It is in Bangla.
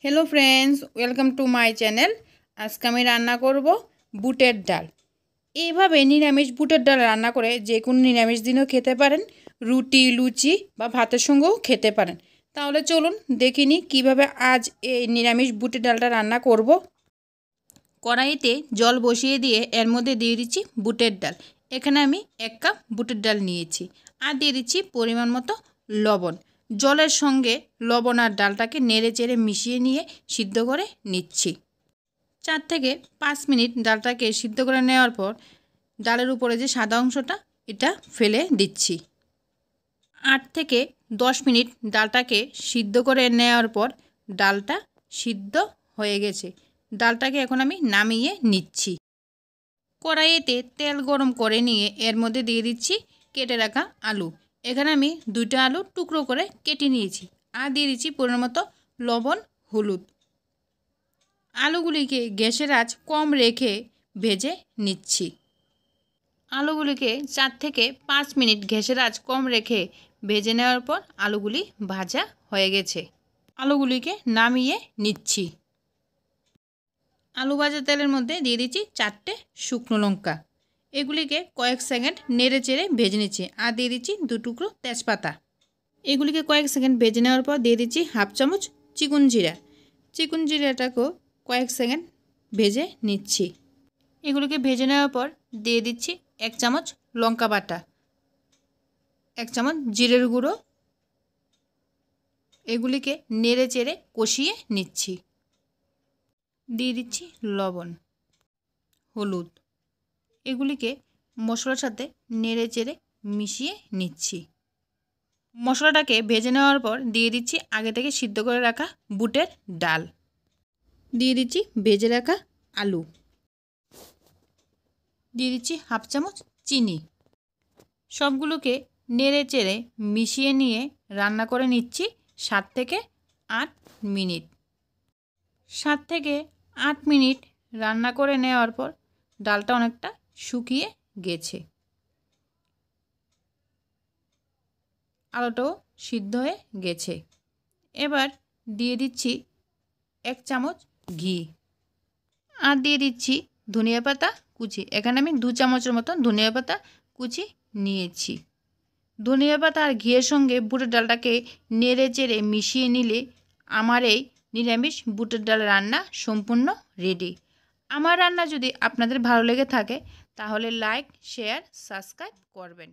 Hello friends welcome to my channel. आज के आमी रान्ना करब बुटेर डाल। এইভাবে নিরামিষ বুটের ডাল রান্না করে যে কোনো নিরামিষ দিনও খেতে পারেন, রুটি লুচি বা ভাতের সঙ্গেও খেতে পারেন। তাহলে চলুন দেখিনি কিভাবে আজ এই নিরামিষ বুটের ডালটা রান্না করব। কড়াইতে জল বসিয়ে দিয়ে এর মধ্যে দিয়ে দিচ্ছি বুটের ডাল। এখানে আমি 1 কাপ বুটের ডাল নিয়েছি আর দিয়ে দিচ্ছি পরিমাণ মতো লবণ। জলের সঙ্গে লবণ আর ডালটাকে নেড়ে চেড়ে মিশিয়ে নিয়ে সিদ্ধ করে নিচ্ছি। 4 থেকে 5 মিনিট ডালটাকে সিদ্ধ করে নেওয়ার পর ডালের উপরে যে সাদা অংশটা এটা ফেলে দিচ্ছি। 8 থেকে 10 মিনিট ডালটাকে সিদ্ধ করে নেওয়ার পর ডালটা সিদ্ধ হয়ে গেছে। ডালটাকে এখন আমি নামিয়ে নিচ্ছি। কড়াইতে তেল গরম করে নিয়ে এর মধ্যে দিয়ে দিচ্ছি কেটে রাখা আলু। এখানে আমি 2টা আলু টুকরো করে কেটে নিয়েছি আর দিয়ে দিচ্ছি পরিমাণ মতো লবণ হলুদ। আলুগুলিকে গ্যাসের আঁচ কম রেখে ভেজে নিচ্ছি। আলুগুলিকে 4 থেকে 5 মিনিট গ্যাসের আঁচ কম রেখে ভেজে নেওয়ার পর আলুগুলি ভাজা হয়ে গেছে। আলুগুলিকে নামিয়ে নিচ্ছি। আলু ভাজা তেলের মধ্যে দিয়ে দিচ্ছি 4টে শুকনো লঙ্কা। এগুলিকে কয়েক সেকেন্ড নেড়ে চেড়ে ভেজে নিচ্ছি আর দিয়ে দিচ্ছি 2 টুকরো তেজপাতা। এগুলিকে কয়েক সেকেন্ড ভেজে নেওয়ার পর দিয়ে দিচ্ছি হাফ চামচ চিকন জিরা। চিকন জিরাটাকেও কয়েক সেকেন্ড ভেজে নিচ্ছি। এগুলিকে ভেজে নেওয়ার পর দিয়ে দিচ্ছি 1 চামচ লঙ্কা বাটা, 1 চামচ জিরের গুঁড়ো। এগুলিকে নেড়ে চেড়ে কষিয়ে নিচ্ছি। দিয়ে দিচ্ছি লবণ হলুদ। এগুলিকে মশলার সাথে নেড়ে চেড়ে মিশিয়ে নিচ্ছি। মশলাটাকে ভেজে নেওয়ার পর দিয়ে দিচ্ছি আগে থেকে সিদ্ধ করে রাখা বুটের ডাল। দিয়ে দিচ্ছি ভেজে রাখা আলু। দিয়ে দিচ্ছি হাফ চামচ চিনি। সবগুলোকে নেড়ে চেড়ে মিশিয়ে নিয়ে রান্না করে নিচ্ছি 7 থেকে 8 মিনিট। 7 থেকে 8 মিনিট রান্না করে নেওয়ার পর ডালটা অনেকটা শুকিয়ে গেছে। আলুটাও সিদ্ধ হয়ে গেছে। এবার দিয়ে দিচ্ছি 1 চামচ ঘি আর দিয়ে দিচ্ছি ধনিয়া পাতা কুচি। এখানে আমি 2 চামচের মতো ধনিয়া পাতা কুচি নিয়েছি। ধনিয়া পাতা আর ঘিয়ের সঙ্গে বুটের ডালটাকে নেড়ে চেড়ে মিশিয়ে নিলে আমার এই নিরামিষ বুটের ডাল রান্না সম্পূর্ণ রেডি। আমার রান্না যদি আপনাদের ভালো লেগে থাকে তাহলে লাইক শেয়ার সাবস্ক্রাইব করবেন।